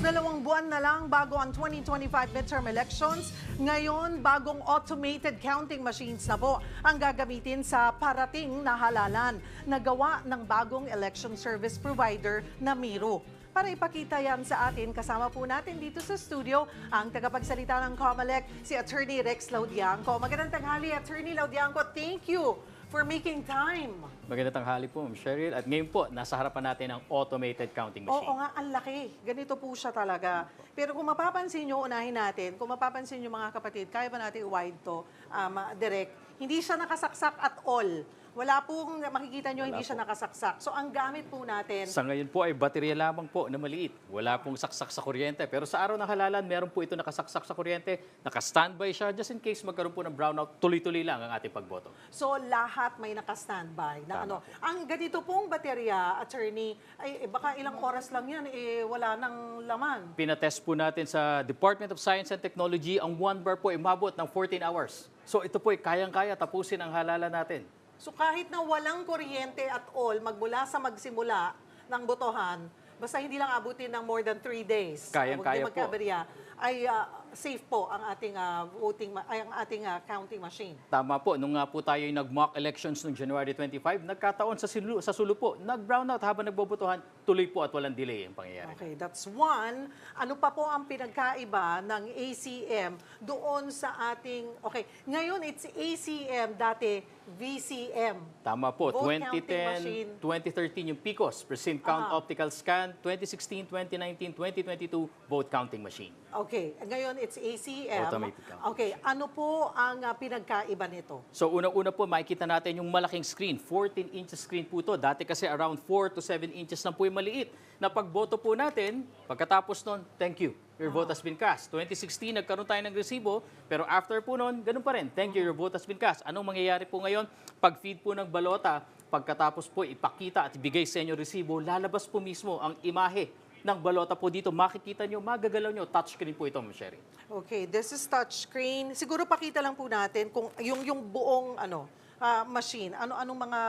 2 buwan na lang bago ang 2025 midterm elections. Ngayon, bagong automated counting machines na po ang gagamitin sa parating na halalan na gawa ng bagong election service provider na Miro. Para ipakita yan sa atin, kasama po natin dito sa studio ang tagapagsalita ng COMELEC, si Attorney Rex Laudianco. Magandang tanghali, Attorney Laudianco. Thank you for making time. Magandang tanghali po, Ms. Cheryl. At ngayon po, nasa harapan natin ang automated counting machine. Oo nga, ang laki. Ganito po siya talaga. Pero kung mapapansin nyo, unahin natin, kung mapapansin nyo mga kapatid, kaya ba natin i-wide to, direct, hindi siya nakasaksak at all. Wala pong makikita nyo, hindi siya nakasaksak. So ang gamit po natin... Sa ngayon po ay baterya lamang po na maliit. Wala pong saksak sa kuryente. Pero sa araw ng halalan, meron po ito nakasaksak sa kuryente. Naka-standby siya just in case magkaroon po ng brownout. Tuloy-tuloy lang ang ating pagboto. So lahat may naka-standby na ano. Ang ganito pong baterya, attorney, ay baka ilang oras lang yan, wala nang laman. Pinatest po natin sa Department of Science and Technology. Ang 1 bar po ay umabot ng 14 hours. So ito po ay kayang-kaya tapusin ang halalan natin. So kahit na walang kuryente at all, magmula sa magsimula ng botohan, basta hindi lang abutin ng more than 3 days, Kayang-kaya po. Ay safe po ang ating counting machine. Tama po. Nung nga po tayo yung nag-mock elections noong January 25, nagkataon sa Sulu po, nag-brownout habang nagbobotohan, tuloy po at walang delay ang pangyayari. Okay, that's one. Ano pa po ang pinagkaiba ng ACM doon sa ating... Okay, ngayon it's ACM, dati VCM. Tama po. Vote counting machine. 2013 yung PICOS, Precinct Count Optical Scan, 2016, 2019, 2022, Vote Counting Machine. Okay, ngayon it's ACM. Automated counting. Okay, ano po ang pinagkaiba nito? So unang-una po makikita natin yung malaking screen, 14 inches screen po to. Dati kasi around 4 to 7 inches lang po yung maliit. Na pagboto po natin, pagkatapos nun, thank you, your vote has been cast. 2016, nagkaroon tayo ng resibo, pero after po nun, ganun pa rin, thank you, your vote has been cast. Anong mangyayari po ngayon? Pag-feed po ng balota, pagkatapos po ipakita at ibigay sa inyo resibo, lalabas po mismo ang imahe ng balota po dito. Makikita nyo, magagalaw nyo, touchscreen po ito, Ms. Sherry. Okay, this is touchscreen. Siguro pakita lang po natin kung yung buong machine. Anong mga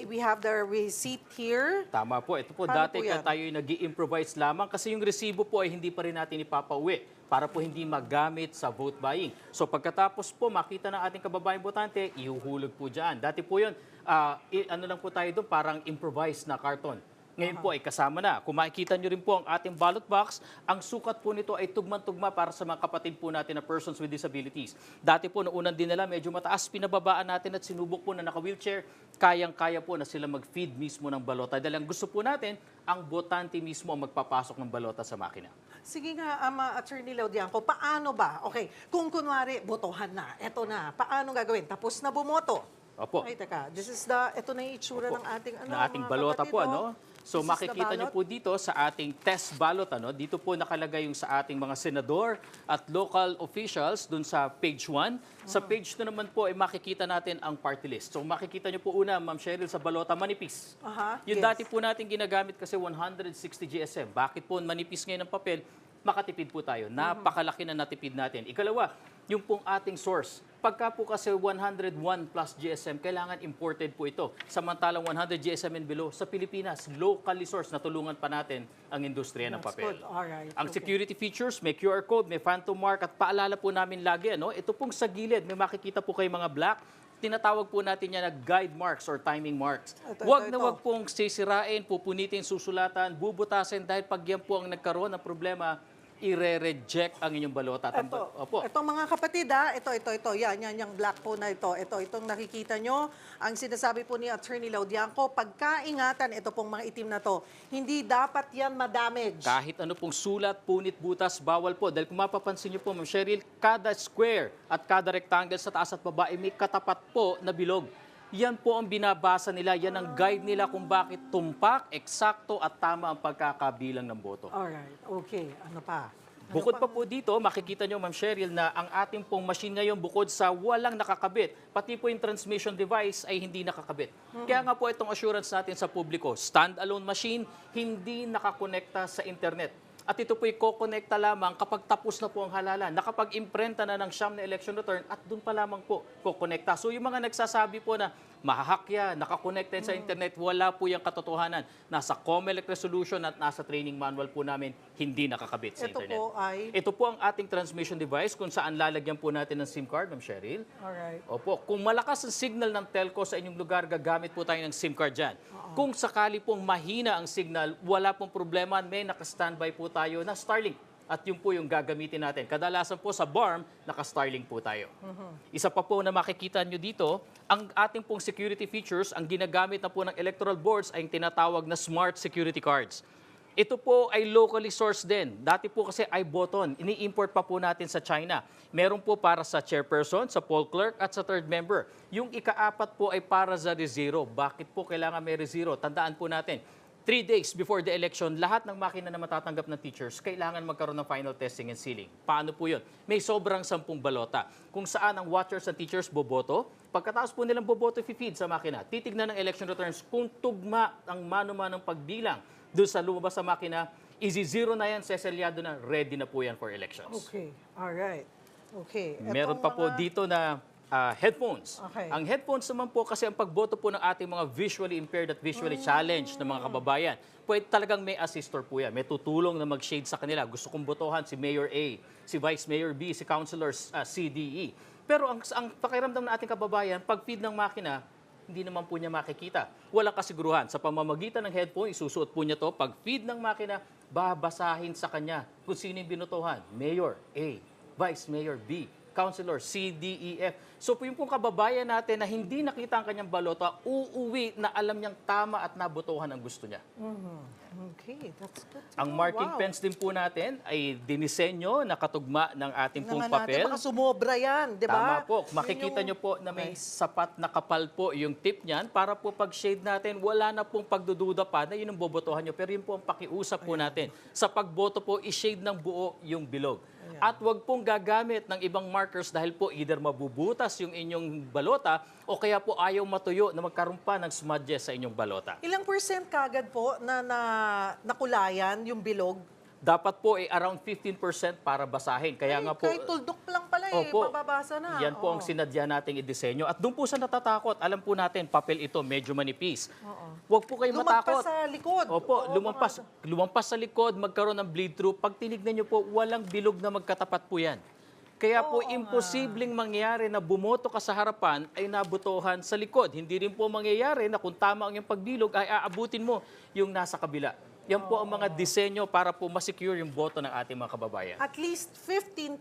we have the receipt here. Tama po. Ito po, Paano dati po yan? tayo nag-i-improvise lamang kasi yung resibo po ay hindi pa rin natin ipapauwi para po hindi magamit sa vote buying. So pagkatapos po makita ng ating kababayang botante, ihuhulog po dyan. Dati po yun, ano lang po tayo doon, parang improvise na karton. Ngayon po ay kasama na. Kung makikita nyo rin po ang ating ballot box, ang sukat po nito ay tugman-tugma para sa mga kapatid po natin na persons with disabilities. Dati po, noong unang dinala, medyo mataas, pinababaan natin at sinubok po na naka-wheelchair, kayang-kaya po na sila mag-feed mismo ng balota. Dahil ang gusto po natin, ang botante mismo ang magpapasok ng balota sa makina. Sige nga, Attorney Laudianco, paano ba? Okay, kung kunwari, botohan na, eto na, paano gagawin? Tapos na bumoto. Opo. Ay, teka, ito na yung itsura ng ating, Na ating mga balota kapatid, po, ano? So This is the makikita niyo ballot. po dito sa ating test ballot, ano? Dito po nakalagay yung sa ating mga senador at local officials dun sa page 1. Sa page 2 naman po ay makikita natin ang party list. So makikita niyo po una, Ma'am Cheryl, sa balota manipis. Yung yes. dati po natin ginagamit kasi 160 GSM. Bakit po manipis ngayon ang papel? Makatipid po tayo. Napakalaki na natipid natin. Ikalawa, yung pong ating source. Pagka po kasi 101 plus GSM, kailangan imported po ito. Samantalang 100 GSM and below, sa Pilipinas, locally sourced, natulungan pa natin ang industriya ng That's papel. good. Alright, Ang okay. security features, may QR code, may phantom mark, at paalala po namin lagi, ano? Ito pong sa gilid, may makikita po kayo mga black, tinatawag po natin yan na guide marks or timing marks. Wag na wag pong sisirain, pupunitin, susulatan, bubutasin dahil pag yan po ang nagkaroon ng problema, i-reject ang inyong balota. Opo. Itong mga kapatid, ito. Yan, yung black po na ito. Itong nakikita nyo. Ang sinasabi po ni Attorney Laudianco, pagkaingatan, ito pong mga itim na to, hindi dapat yan madamage. Kahit ano pong sulat, punit, butas, bawal po. Dahil kung mapapansin niyo po, Ma'am Cheryl, kada square at kada rectangle sa taas at baba ay may katapat po na bilog. Yan po ang binabasa nila. Yan ang guide nila kung bakit tumpak, eksakto at tama ang pagkakabilang ng boto. Alright, okay. Ano pa? Bukod pa po dito, makikita nyo, Ma'am Cheryl, na ang ating pong machine ngayon bukod sa walang nakakabit, pati po yung transmission device ay hindi nakakabit. Kaya nga po itong assurance natin sa publiko, stand-alone machine, hindi nakakonekta sa internet. At ito po'y kokonekta lamang kapag tapos na po ang halalan. Nakapag-imprenta na ng siyam na election return at doon pa lamang po kokonekta. So yung mga nagsasabi po na mahahack yan, nakakonect sa internet, wala po yung katotohanan. Nasa COMELEC resolution at nasa training manual po namin, hindi nakakabit sa Ito internet. po ay... Ito po ang ating transmission device kung saan lalagyan po natin ng SIM card, Ma'am Cheryl. Alright. Opo, kung malakas ang signal ng telco sa inyong lugar, gagamit po tayo ng SIM card dyan. Kung sakali pong mahina ang signal, wala pong problema, may naka-standby po tayo na Starlink. At yun po yung gagamitin natin. Kadalasan po sa BARM, naka-Starlink po tayo. Isa pa po na makikita nyo dito, ang ating pong security features, ang ginagamit na po ng electoral boards ay yung tinatawag na smart security cards. Ito po ay locally sourced din. Dati po kasi iButton, ini-import pa po natin sa China. Meron po para sa chairperson, sa poll clerk at sa third member. Yung ika-apat po ay para sa rezero. Bakit po kailangan may rezero? Tandaan po natin, 3 days before the election, lahat ng makina na matatanggap ng teachers, kailangan magkaroon ng final testing and sealing. Paano po yun? May sobrang 10 balota. Kung saan ang watchers and teachers boboto, pagkatapos po nilang boboto, feed sa makina. Titignan ng election returns kung tugma ang mano-manong pagbilang doon sa lumabas sa makina, easy-zero na yan, seselyado na, ready na po yan for elections. Okay, alright. Okay. Meron Etong pa po mga- dito na headphones. Okay. Ang headphones naman po kasi ang pagboto po ng ating mga visually impaired at visually challenged na mga kababayan, pwede talagang may assistor po yan. May tutulong na mag-shade sa kanila. Gusto kong botohan si Mayor A, si Vice Mayor B, si Councilor C, D, E. Pero ang pakiramdam ng ating kababayan, pag feed ng makina, hindi naman po niya makikita. Walang kasiguruhan. Sa pamamagitan ng headphone, isusuot po niya to. Pag feed ng makina, babasahin sa kanya kung sino yung binutuhan. Mayor A, Vice Mayor B, Councilor C, D, E, F. So po yung pong kababayan natin na hindi nakita ang kanyang balota, uuwi na alam niyang tama at nabotohan ang gusto niya. Okay, that's good. to Ang know. marking Wow. pens din po natin ay dinisenyo na katugma ng ating pong Naman natin, papel. baka sumobra yan, di ba? Tama po. Yun Makikita yung- nyo po na may sapat na kapal po yung tip niyan para po pag shade natin, wala na pong pagdududa pa na yun ang bobotohan nyo. Pero yun po ang pakiusap po natin. Sa pagboto po, i-shade ng buo yung bilog. At wag pong gagamit ng ibang markers dahil po either mabubutas yung inyong balota o kaya po ayaw matuyo na magkaroon pa ng smudges sa inyong balota. Ilang percent kagad po na nakulayan yung bilog? Dapat po ay around 15% para basahin. Kaya nga po, Kahit tuldok lang pala Opo. mababasa na. yan po ang Oo. sinadya nating idisenyo. At doon po sa natatakot, alam po natin, papel ito, medyo manipis. Huwag po kayo Lumagpas matakot. sa likod. Opo, Oo, lumampas sa likod, magkaroon ng bleed-through. Pag tinignan nyo po, walang bilog na magkatapat po yan. Kaya po, imposibleng mangyari na bumoto ka sa harapan ay nabutohan sa likod. Hindi rin po mangyayari na kung tama ang iyong pagbilog ay aabutin mo yung nasa kabila. Yan po ang mga disenyo para po masecure yung boto ng ating mga kababayan. At least 15%,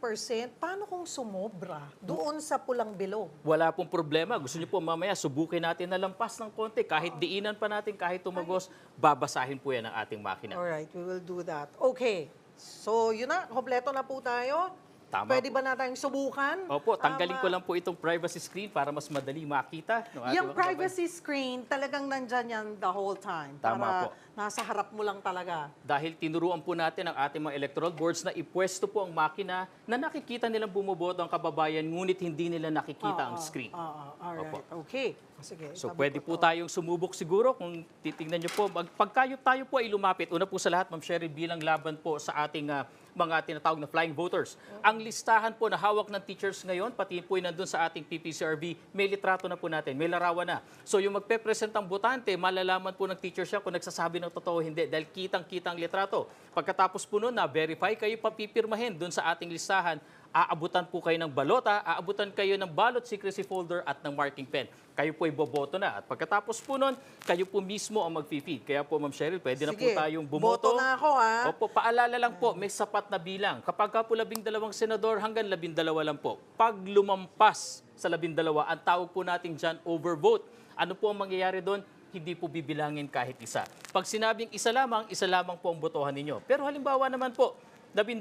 paano kung sumobra doon sa pulang bilog? Wala pong problema. Gusto niyo po mamaya subukin natin na lampas ng konti. Kahit diinan pa natin, kahit tumagos, babasahin po yan ng ating makina. Alright, we will do that. Okay, so yun na, kompleto na po tayo. Tama Pwede po. ba natin subukan? Opo, tanggalin ko lang po itong privacy screen para mas madali makita. ng ating Yung mga privacy screen, talagang nandyan yan the whole time. Tama para po. nasa harap mo lang talaga. Dahil tinuruan po natin ang ating mga electoral boards na ipwesto po ang makina na nakikita nilang bumoboto ang kababayan, ngunit hindi nila nakikita ang screen. Alright, okay. Sige, So tabi pwede ko po to. tayong sumubok siguro kung titingnan niyo po. Pagkayo tayo po ay lumapit. Una po sa lahat, Ma'am Sherry, bilang laban po sa ating mga tinatawag na flying voters. Ang listahan po na hawak ng teachers ngayon, pati po yung nandun sa ating PPCRB, may litrato na po natin, may larawan na. So yung magpe-present ang botante, malalaman po ng teacher siya kung nagsasabi ng totoo o hindi dahil kitang-kitang litrato. Pagkatapos po nun, na-verify kayo, papipirmahin dun sa ating listahan, aabutan po kayo ng balota, aabutan kayo ng ballot secrecy folder at ng marking pen. Kayo po ay boboto na. At pagkatapos po nun, kayo po mismo ang mag-feed. Kaya po, Ma'am Cheryl, pwede na po Sige, tayong bumoto. boto na ako, ha? Opo, paalala lang po, may sapat na bilang. Kapag ka po 12 senador, hanggang 12 lang po. Pag lumampas sa 12, ang tawag po natin dyan overvote. Ano po ang mangyayari doon? Hindi po bibilangin kahit isa. Pag sinabing isa lamang po ang botohan ninyo. Pero halimbawa naman po, 12,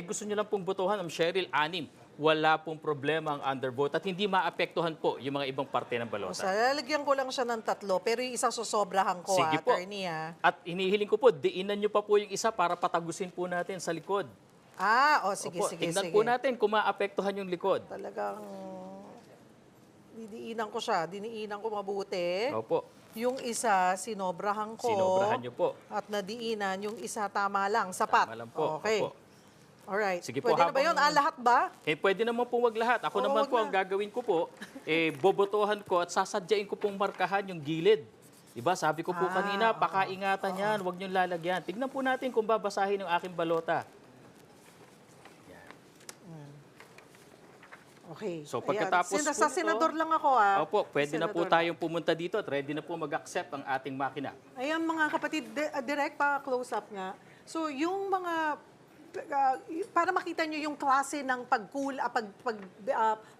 gusto nyo lang pong botohan, Ma'am Cheryl, 6. Wala pong problema ang undervote at hindi maapektuhan po yung mga ibang parte ng O, balota. lalagyan ko lang siya ng 3, pero yung isa sosobrahan ko, Sige po. attorney, ha? At hinihiling ko po, diinan nyo pa po yung isa para patagusin po natin sa likod. Sige, Opo, sige, tingnan sige. po natin kung maapektuhan yung likod. Talagang didiinan ko siya, diniinan ko mabuti. Opo, Yung isa, sinobrahan ko. sinobrahan nyo po. At nadiinan, yung isa tama lang, sapat. Tama lang po. Okay. Opo. Alright. Sige po, Pwede na ba yun? Lahat ba? Pwede naman po wag lahat. Ako Oo, naman wag po, na. ang gagawin ko po, bobotohan ko at sasadyain ko pong markahan yung gilid. Diba? Sabi ko po kanina, oo. pakaingatan yan, wag niyong lalagyan. Tignan po natin kung babasahin yung aking balota. Okay. So, pagkatapos Ayan. po Sa nito- senador lang ako Opo, pwede na po Senador. tayong pumunta dito at ready na po mag-accept ang ating makina. Ayan mga kapatid, direct pa close up nga. So yung mga para makita nyo yung klase ng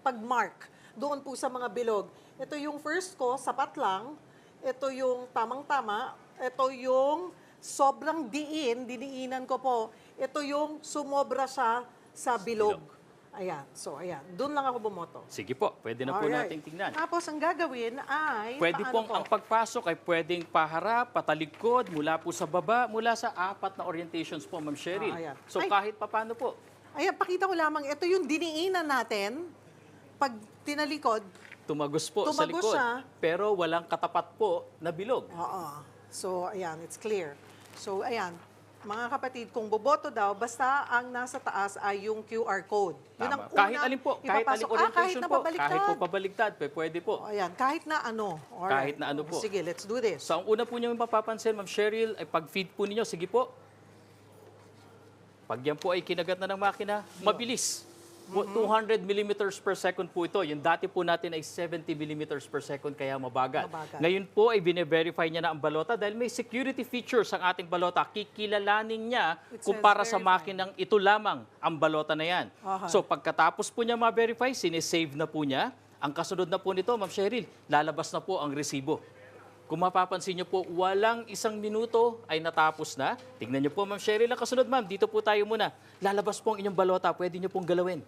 pagmark doon po sa mga bilog. Ito yung first ko, sapat lang. Ito yung tamang-tama. Ito yung sobrang diniinan ko po. Ito yung sumobra siya sa bilog. Ayan, so ayan. Doon lang ako bumoto. Sige po, pwede na po Alright. nating tingnan. Tapos ang gagawin ay, Pwede paano pong po? ang pagpasok ay pwedeng paharap, patalikod, mula po sa baba, mula sa 4 na orientations po, Ma'am Cheryl. Ayan. So Ay. kahit paano po, Ayan, pakita ko lamang, ito yung diniinan natin. Pag tinalikod, tumagos po sa Tumagos likod. siya. Pero walang katapat po na bilog. oo. So, ayan, it's clear. So, ayan, mga kapatid, kung boboto daw, basta ang nasa taas ay yung QR code. Yun ang Tama. Kahit unang alin po, kahit ipapasok. aling orientation kahit na po, pabaliktad. kahit po pabaligtad, pwede po. Ayan, kahit na ano. Alright. Kahit na ano po. Sige, let's do this. So ang una po niyo mapapansin, Ma'am Cheryl, ay pag-feed po ninyo, sige po. Pag yan po ay kinagat na ng makina, mabilis. 200 millimeters per second po ito. Yung dati po natin ay 70 millimeters per second, kaya mabagal. Mabagal. Ngayon po ay bine-verify niya na ang balota dahil may security features ang ating balota. Kikilalanin niya It kung says para sa verified. makinang ito lamang ang balota na yan. Aha. So pagkatapos po niya ma-verify, sinesave na po niya. Ang kasunod na po nito, Ma'am Cheryl, lalabas na po ang resibo. Kung mapapansin niyo po, walang 1 minuto ay natapos na. Tingnan niyo po, Ma'am Cheryl, ang kasunod, Ma'am. Dito po tayo muna. Lalabas po ang inyong balota. Pwede niyo pong galawin.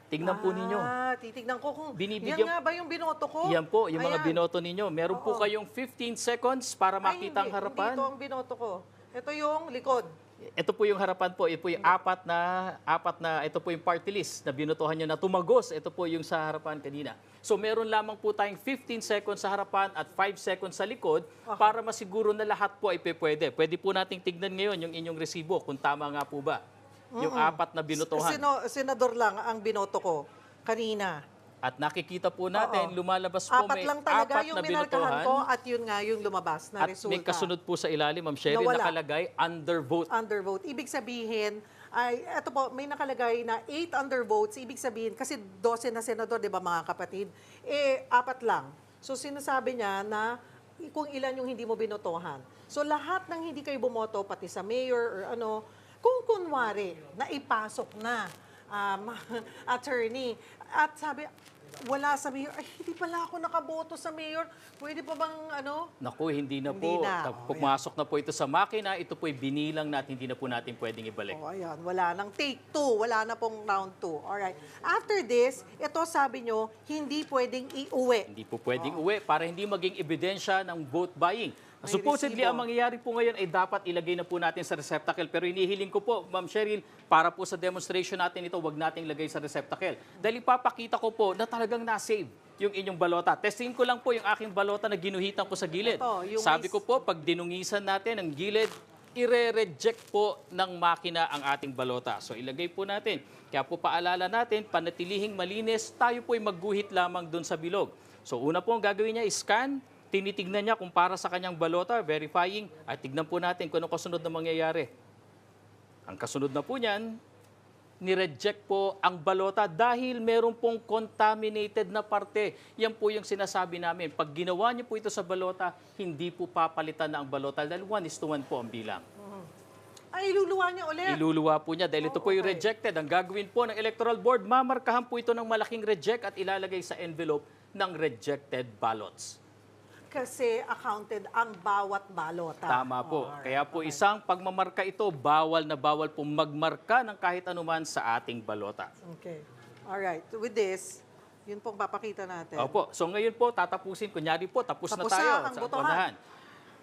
Tignan po ninyo. Titignan ko kung Binibigyan- yan nga ba yung binoto ko? Yan po, yung mga Ayan. binoto ninyo. Meron po Oo. kayong 15 seconds para makita ang harapan. Hindi ito ang binoto ko. Ito yung likod. Ito po yung harapan po. Ito po yung apat na, ito po yung party list na binutuhan nyo na tumagos. Ito po yung sa harapan kanina. So meron lamang po tayong 15 seconds sa harapan at 5 seconds sa likod para masiguro na lahat po ay pwede. Pwede po nating tignan ngayon yung inyong resibo kung tama nga po ba. Yung 4 na binutuhan. Senador lang ang binoto ko kanina. At nakikita po natin, Oo. lumalabas po 4 may lang talaga 4 yung na minarkahan binutuhan. ko at yun nga yung lumabas na At resulta. may kasunod po sa ilalim, Ma'am Cheryl, Nawala. nakalagay undervote. Undervote. Ibig sabihin, ay, eto po, may nakalagay na 8 undervotes. Ibig sabihin, kasi 12 na senador, di ba mga kapatid? 4 lang. So sinasabi niya na kung ilan yung hindi mo binotohan. So lahat ng hindi kayo bumoto, pati sa mayor or ano, kung kunwari, naipasok na attorney, at sabi, wala sa mayor, ay hindi pala ako nakaboto sa mayor, pwede pa bang ano? Naku, hindi na Hindi po. na. Pumasok na po ito sa makina, ito po'y binilang na at hindi na po natin pwedeng ibalik. Oh, ayan, wala nang take 2, wala na pong round 2. Alright. After this, ito sabi nyo, hindi pwedeng iuwi. Hindi po pwedeng uwi para hindi maging ebidensya ng vote buying. May Supposedly, resibo. ang mangyayari po ngayon ay dapat ilagay na po natin sa receptacle. Pero inihiling ko po, Ma'am Cheryl, para po sa demonstration natin ito, wag nating lagay sa receptacle. Dahil ipapakita ko po na talagang na-save yung inyong balota. Testing ko lang po yung aking balota na ginuhitan ko sa gilid. Ito, yung Sabi may- ko po, pag dinungisan natin ang gilid, ire-reject po ng makina ang ating balota. So ilagay po natin. Kaya po paalala natin, panatilihing malinis, tayo po'y magguhit lamang dun sa bilog. So una po ang gagawin niya, scan, tinitignan niya kung para sa kanyang balota, verifying, at tignan po natin kung ano kasunod na mangyayari. Ang kasunod na po niyan, nireject po ang balota dahil meron pong contaminated na parte. Yan po yung sinasabi namin. Pag ginawa niyo po ito sa balota, hindi po papalitan na ang balota dahil 1:1 po ang bilang. Ay, iluluwa niya ulit. Iluluwa po niya dahil ito po yung okay. rejected. Ang gagawin po ng Electoral Board, mamarkahan po ito ng malaking reject at ilalagay sa envelope ng rejected ballots. Kasi accounted ang bawat balota. Tama po. Alright, Kaya po okay. isang pagmamarka ito, bawal na bawal po magmarka ng kahit anuman sa ating balota. Okay. Alright. With this, yun pong papakita natin. Opo. So ngayon po, tatapusin. Kunyari po, tapos Tapos na tayo na ang sa botohan. botohan.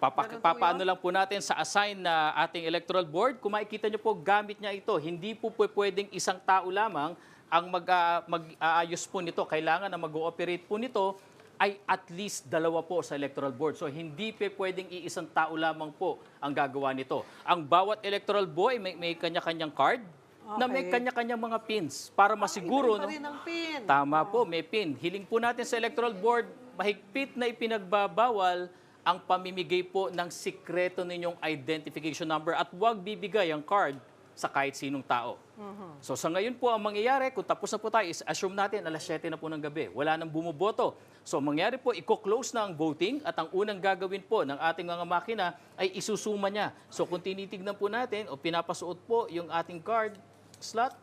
Ganun po Papaano yun? lang po natin sa assign na ating electoral board. Kung makikita nyo po, gamit niya ito. Hindi po pwedeng isang tao lamang ang mag-aayos po nito. Kailangan na mag-ooperate po nito ay at least 2 po sa electoral board. So hindi pwedeng iisang tao lamang po ang gagawa nito. Ang bawat electoral boy may kanya-kanyang card. na may Okay. kanya-kanyang mga pins para masiguro. Iba-iba rin ang pin. Tama po, may pin. Hiling po natin sa electoral board, mahigpit na ipinagbabawal ang pamimigay po ng sikreto ninyong identification number at huwag bibigay ang card sa kahit sinong tao. So sa ngayon po, ang mangyayari, kung tapos na po tayo, assume natin alas 7 na po ng gabi, wala nang bumoboto. So ang mangyayari po, i-close na ang voting at ang unang gagawin po ng ating mga makina ay isusuma niya. So kung tinitignan po natin o pinapasuot po yung ating card slot,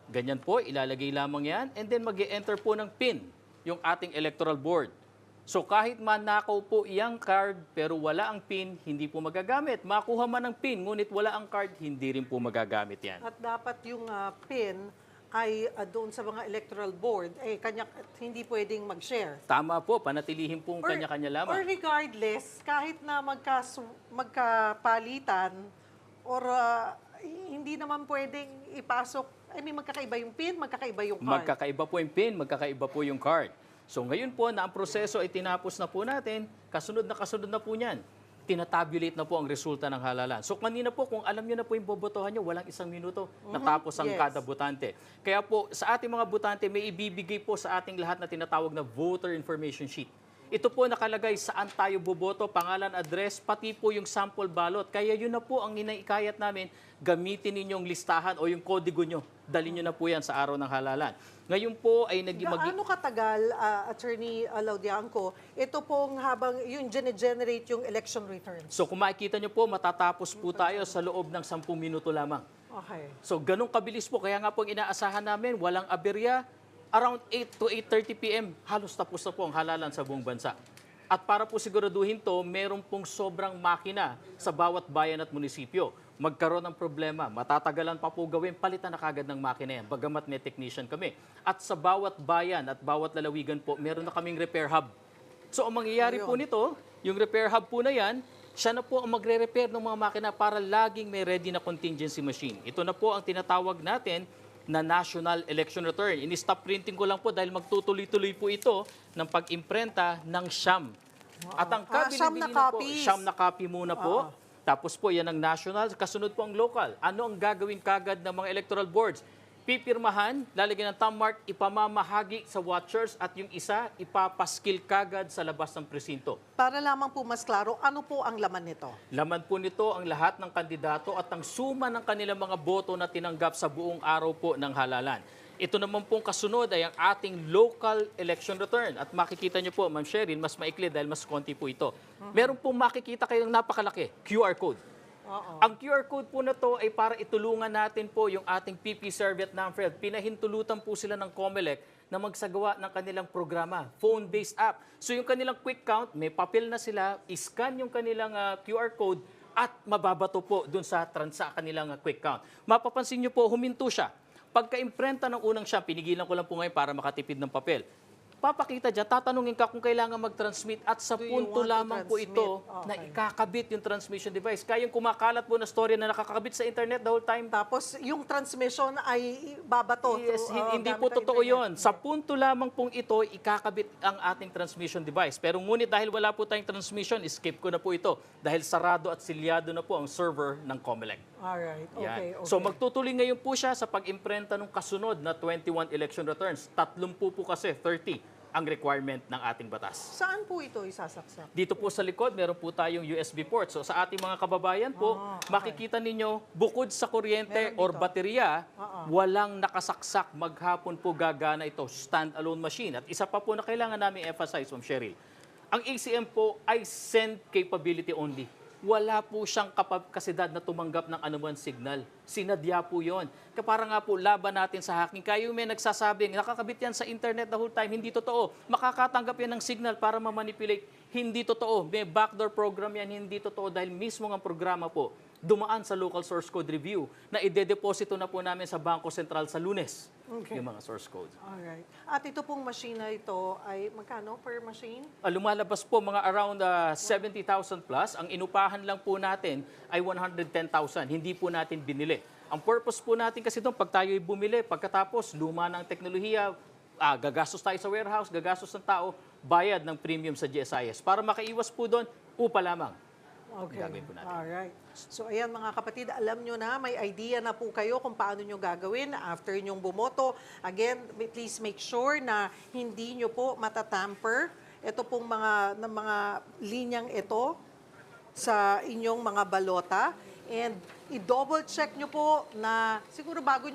ganyan po, ilalagay lamang yan and then mag-e-enter po ng PIN yung ating electoral board. So kahit manakaw po iyang card pero wala ang PIN, hindi po magagamit. Makuha man ang PIN, ngunit wala ang card, hindi rin po magagamit yan. At dapat yung pin ay doon sa mga electoral board, hindi pwedeng mag-share. Tama po, panatilihin po kanya-kanya lamang. Or regardless, kahit na magkapalitan or hindi naman pwedeng ipasok, magkakaiba yung pin, magkakaiba yung card. Magkakaiba po yung PIN, magkakaiba po yung card. So ngayon po na ang proseso ay tinapos na po natin, kasunod na po niyan. Tinatabulate na po ang resulta ng halalan. So kanina po, kung alam niyo na po yung bobotohan niyo, walang 1 minuto, natapos ang Yes. kada botante. Kaya po, sa ating mga botante, may ibibigay po sa ating lahat na tinatawag na voter information sheet. Ito po nakalagay saan tayo boboto, pangalan, address, pati po yung sample ballot. Kaya yun na po ang inaikayat namin, gamitin ninyong listahan o yung kodigo nyo. Dalhin nyo na po yan sa araw ng halalan. Ngayon po ay Gaano katagal, Attorney Laudianco, ito pong habang yung generate yung election returns? So kung makikita nyo po, matatapos po tayo sa loob ng 10 minuto lamang. Okay. So ganun kabilis po. Kaya nga po ang inaasahan namin, walang aberya. Around 8 to 8:30 p.m., halos tapos na po ang halalan sa buong bansa. At para po siguraduhin to, meron pong sobrang makina sa bawat bayan at munisipyo. Magkaroon ng problema, matatagalan pa po gawin, palitan na kagad ng makina yan, bagamat may technician kami. At sa bawat bayan at bawat lalawigan po, meron na kaming repair hub. So ang mangyayari po nito, yung repair hub po na yan, siya na po ang magre-repair ng mga makina para laging may ready na contingency machine. Ito na po ang tinatawag natin na National Election Return. Ini-stop printing ko lang po dahil magtutuloy-tuloy po ito ng pag-imprenta ng siyam. At ang Siyam na po, copies. siyam na copy muna po. Tapos po yan ang national, kasunod po ang local. Ano ang gagawin kagad ng mga electoral boards? Pipirmahan, lalagyan ng thumb mark, ipamamahagi sa watchers at yung isa ipapaskil kagad sa labas ng presinto. Para lamang po mas klaro, ano po ang laman nito? Laman po nito ang lahat ng kandidato at ang suma ng kanilang mga boto na tinanggap sa buong araw po ng halalan. Ito naman pong kasunod ay ang ating local election return. At makikita niyo po, Ma'am Sherin, mas maikli dahil mas konti po ito. Meron pong makikita kayong napakalaki, QR code. Ang QR code po na to ay para itulungan natin po yung ating PPCR Vietnam Field. Pinahintulutan po sila ng COMELEC na magsagawa ng kanilang programa, phone-based app. So yung kanilang quick count, may papel na sila, iscan yung kanilang QR code at mababato po dun sa kanilang quick count. Mapapansin nyo po, huminto siya. Pagka-imprenta ng unang siya, pinigilan ko lang po ngayon para makatipid ng papel. Papakita dyan, tatanungin ka kung kailangan mag-transmit at sa Do you punto want to lamang po transmit? ito na Okay. ikakabit yung transmission device. Kaya yung kumakalat po na story na nakakabit sa internet the whole time. Tapos yung transmission ay babato. Yes, hindi gamit po ang totoo internet. yon. Sa punto lamang pong ito, ikakabit ang ating transmission device. Pero ngunit dahil wala po tayong transmission, skip ko na po ito. Dahil sarado at silyado na po ang server ng COMELEC. Alright, Yan. okay. So magtutuloy ngayon po siya sa pag-imprenta ng kasunod na 21 election returns. 30 po kasi, 30 ang requirement ng ating batas. Saan po ito isasaksak? Dito po sa likod, meron po tayong USB port. So sa ating mga kababayan po, okay. makikita ninyo, bukod sa kuryente Meron or dito. baterya, walang nakasaksak. Maghapon po gagana ito, stand-alone machine. At isa pa po na kailangan namin emphasize, Ma'am Cheryl, ang ACM po ay send capability only. Wala po siyang kapasidad na tumanggap ng anuman signal. Sinadya po yon. Para nga po laban natin sa hacking. Kayo may nagsasabing, nakakabit yan sa internet the whole time. Hindi totoo. Makakatanggap yan ng signal para mamanipulate. Hindi totoo. May backdoor program yan. Hindi totoo dahil mismo ang programa po dumaan sa local source code review na ide-deposito na po namin sa Bangko Sentral sa Lunes. Okay. Yung mga source code. Alright. At ito pong machine na ito ay magkano per machine? Lumalabas po mga around 70,000 plus. Ang inupahan lang po natin ay 110,000. Hindi po natin binili. Ang purpose po natin kasi doon, pag tayo'y bumili, pagkatapos luma ng teknolohiya, gagastos tayo sa warehouse, gagastos ng tao, bayad ng premium sa GSIS. Para makaiwas po doon, upa lamang. Okay. Gagawin po natin. Alright. So ayan mga kapatid, alam nyo na, may idea na po kayo kung paano nyo gagawin after nyong bumoto. Again, please make sure na hindi nyo po matatamper ito pong mga linyang ito sa inyong mga balota. And i-double check nyo po na siguro bago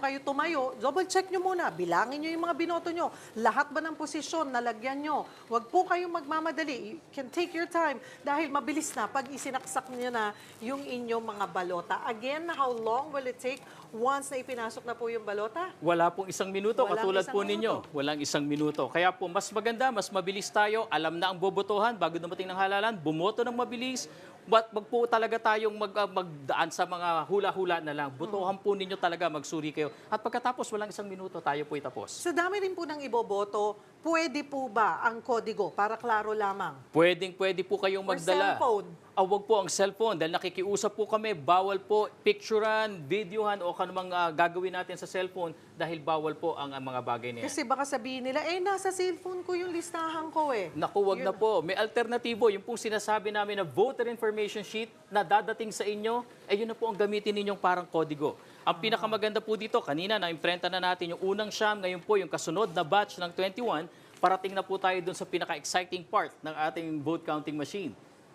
kayo tumayo, double check nyo muna, bilangin nyo yung mga binoto nyo. Lahat ba ng posisyon nalagyan nyo? Huwag po kayong magmamadali. You can take your time dahil mabilis na pag isinaksak nyo na yung inyong mga balota. Again, how long will it take once na ipinasok na po yung balota? Wala pong 1 minuto, Walang katulad isang po ninyo. Walang 1 minuto. Kaya po, mas maganda, mas mabilis tayo. Alam na ang bobotohan bago dumating ng halalan. Bumoto ng mabilis. Wag po talaga tayong magdaan sa mga hula-hula na lang. Botohan po ninyo talaga, magsuri kayo. At pagkatapos, walang 1 minuto, tayo po itapos. Sa dami rin po ng iboboto, pwede po ba ang kodigo para klaro lamang? Pwede po kayong Or magdala. cellphone? Wag po ang cellphone dahil nakikiusap po kami, bawal po picturean, videohan o kanumang gagawin natin sa cellphone dahil bawal po ang mga bagay na yan. Kasi baka sabihin nila, nasa cellphone ko yung listahan ko eh. Naku, wag na po. May alternatibo. Yung pong sinasabi namin na voter information sheet na dadating sa inyo, yun na po ang gamitin ninyong parang kodigo. Ang pinakamaganda po dito, kanina na-imprenta na natin yung unang siyam, ngayon po yung kasunod na batch ng 21, parating na po tayo dun sa pinaka-exciting part ng ating vote counting machine.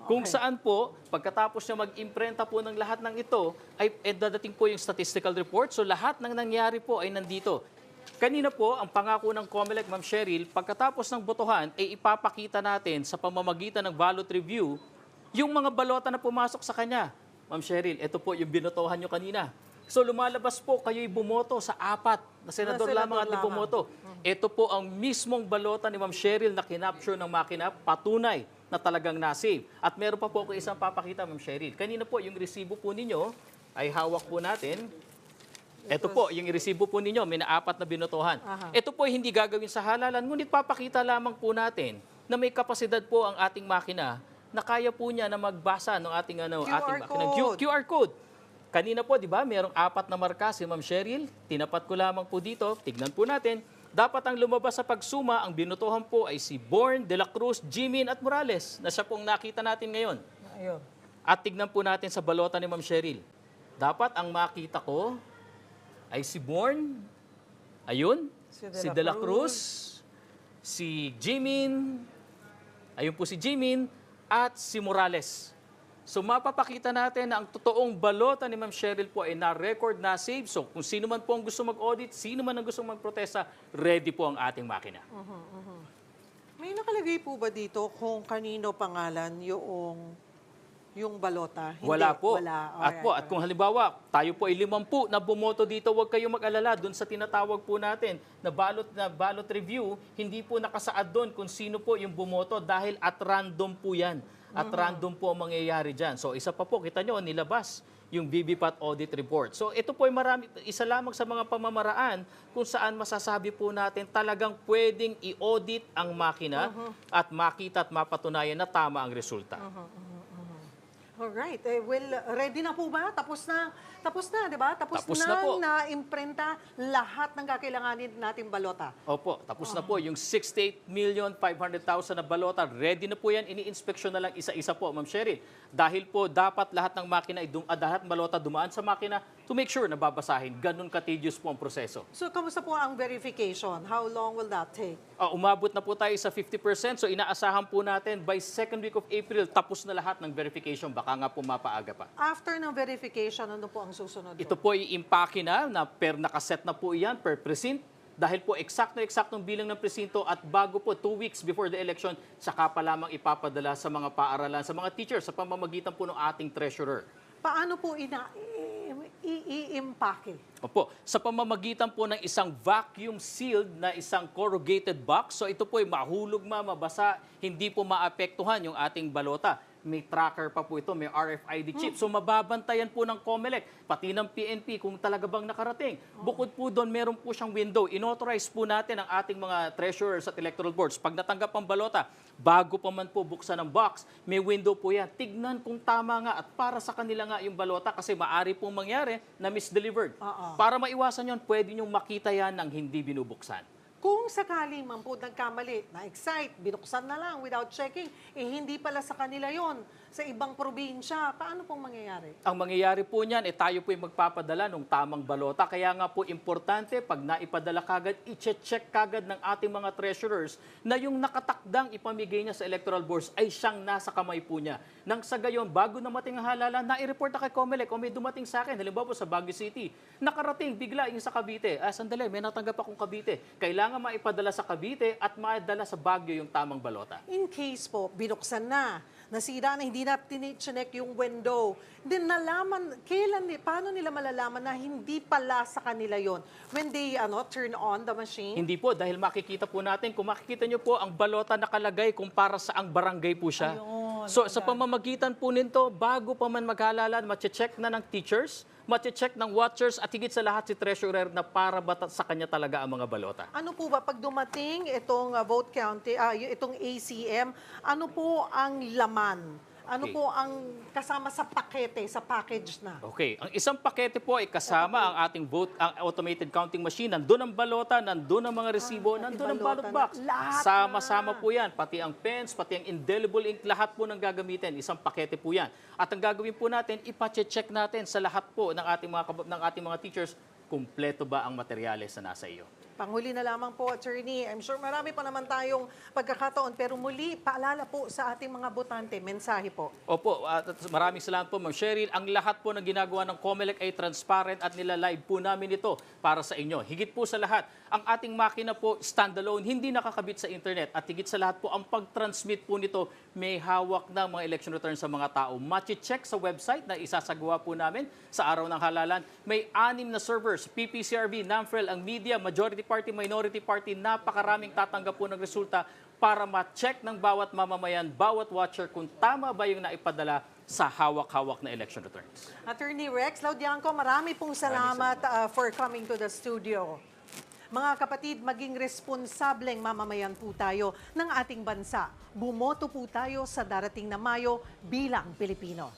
Kung saan po, pagkatapos niya mag-imprenta po ng lahat ng ito, ay dadating po yung statistical report. So lahat ng nangyari po ay nandito. Kanina po, ang pangako ng COMELEC, Ma'am Cheryl, pagkatapos ng botohan, ay ipapakita natin sa pamamagitan ng ballot review yung mga balota na pumasok sa kanya. Ma'am Cheryl, ito po yung binotohan nyo kanina. So lumalabas po, kayo'y bumoto sa 4 na senador lamang at bumoto. Ito po ang mismong balota ni Ma'am Cheryl na kinapture ng makina, patunay na talagang nasave. At meron pa po ako isang papakita, Ma'am Cheryl. Kanina po, yung resibo po ninyo ay hawak po natin. Ito po, yung resibo po ninyo, may 4 na binotohan. Ito po ay hindi gagawin sa halalan, ngunit papakita lamang po natin na may kapasidad po ang ating makina na kaya po niya na magbasa ng ating ating makina. QR code. Kanina po, di ba, merong 4 na marka si Ma'am Cheryl. Tinapat ko lamang po dito. Tignan po natin. Dapat ang lumabas sa pagsuma, ang binutuhan po ay si Born, De La Cruz, Jimin at Morales na siya pong nakita natin ngayon. Ayun. At tignan po natin sa balota ni Ma'am Cheryl. Dapat ang makita ko ay si Born, ayun, si De La Cruz, si Jimin, ayun po si Jimin, at si Morales. So mapapakita natin na ang totoong balota ni Ma'am Cheryl po ay na-record, na-save. So kung sino man po ang gusto mag-audit, sino man ang gusto magprotesta, ready po ang ating makina. May nakalagay po ba dito kung kanino pangalan yung balota? Hindi, Wala po. Wala. At kung halimbawa, tayo po ay 50 na bumoto dito, huwag kayong mag-alala doon sa tinatawag po natin na ballot review, hindi po nakasaad doon kung sino po yung bumoto dahil at random po yan. At random po ang mangyayari dyan. So isa pa po, kita nyo, nilabas yung BBPAT audit report. So ito po ay isa lamang sa mga pamamaraan kung saan masasabi po natin talagang pwedeng i-audit ang makina at makita at mapatunayan na tama ang resulta. Alright. Ready na po ba? Tapos na, di ba? Tapos na po. Na-imprenta lahat ng kakailanganin nating balota. Opo, tapos na po. Yung 68,500,000 na balota, ready na po yan. Ini-inspeksyon na lang isa-isa po, Ma'am Cheryl. Dahil po, dapat lahat ng makina, lahat ng balota dumaan sa makina to make sure na babasahin. Ganun ka-tedious po ang proseso. So, kamusta po ang verification? How long will that take? Umabot na po tayo sa 50%. So, inaasahan po natin by 2nd week of April, tapos na lahat ng verification. Baka nga po mapaaga pa. After ng verification, ano po ang susunod? Ito po ay impake na nakaset na po iyan per precinct. Dahil po eksaktong bilang ng presinto at bago po 2 weeks before the election, saka pa lamang ipapadala sa mga paaralan, sa mga teachers, sa pamamagitan po ng ating treasurer. Paano po i-impake? Opo, sa pamamagitan po ng isang vacuum sealed na isang corrugated box. So ito po ay mahulog mabasa, hindi po maapektuhan yung ating balota. May tracker pa po ito, may RFID chip. So mababantayan po ng COMELEC, pati ng PNP kung talaga bang nakarating. Bukod po doon, meron po siyang window. Inauthorize po natin ang ating mga treasurers at electoral boards. Pag natanggap ang balota, bago pa man po buksan ang box, may window po yan. Tignan kung tama nga at para sa kanila nga yung balota kasi maari pong mangyari na misdelivered. Para maiwasan yon, pwede niyong makita yan ng hindi binubuksan. Kung sakaling man po nagkamali, na-excite, binuksan na lang without checking, hindi pala sa kanila yon. sa ibang probinsya. Paano pong mangyayari? Ang mangyayari po niyan, tayo po yung magpapadala ng tamang balota. Kaya nga po importante, pag naipadala kagad, i-check kagad ng ating mga treasurers na yung nakatakdang ipamigay niya sa electoral boards ay siyang nasa kamay po niya. Nang sa gayon, bago namating ang halalan, nai-report na kay COMELEC o may dumating sa akin, halimbawa po sa Baguio City, nakarating bigla yung sa Cavite. Sandali, may natanggap akong Cavite. Kailangan maipadala sa Cavite at maidala sa Baguio yung tamang balota. In case po, binuksan na, nasira na, hindi na tinicheck yung window, then nalaman, paano nila malalaman na hindi pala sa kanila yon when they turn on the machine? Hindi po, dahil makikita po natin, kung makikita nyo po, ang balota nakalagay kung para sa ang barangay po siya. Ayun, So sa pamamagitan po nito, bago pa man maghalalan, mache-check na ng teachers, mache-check ng watchers, at higit sa lahat si treasurer na para ba sa kanya talaga ang mga balota. Ano po ba, pag dumating itong vote counting, itong ACM, ano po ang laman? Ano Okay. po ang kasama sa pakete, sa package na? Okay, ang isang pakete po ay kasama ang ating ang automated counting machine. Nandun ang balota, nandun ang mga resibo, nandun ang balota ballot box. na. Lahat Sama-sama na. po yan, pati ang pens, pati ang indelible ink, lahat po ng gagamitin. Isang pakete po yan. At ang gagawin po natin, ipache-check natin sa lahat po ng ating mga teachers, kumpleto ba ang materyales na nasa iyo. Panghuli na lamang po, Attorney. I'm sure marami pa naman tayong pagkakataon. Pero muli, paalala po sa ating mga botante. Mensahe po. Opo, at maraming salamat po, Ma'am Cheryl. Ang lahat po ng ginagawa ng COMELEC ay transparent at nila-live po namin ito para sa inyo. Higit po sa lahat, ang ating makina po standalone, hindi nakakabit sa internet. At higit sa lahat po, ang pag-transmit po nito, may hawak na mga election returns sa mga tao. Machi-check sa website na isasagawa po namin sa araw ng halalan. May 6 na servers, PPCRB, NAMFREL, ang media, majority party, minority party, napakaraming tatanggap po ng resulta para ma-check ng bawat mamamayan, bawat watcher kung tama ba yung naipadala sa hawak-hawak na election returns. Attorney Rex Laudianco, marami pong salamat for coming to the studio. Mga kapatid, maging responsableng mamamayan po tayo ng ating bansa. Bumoto po tayo sa darating na Mayo bilang Pilipino.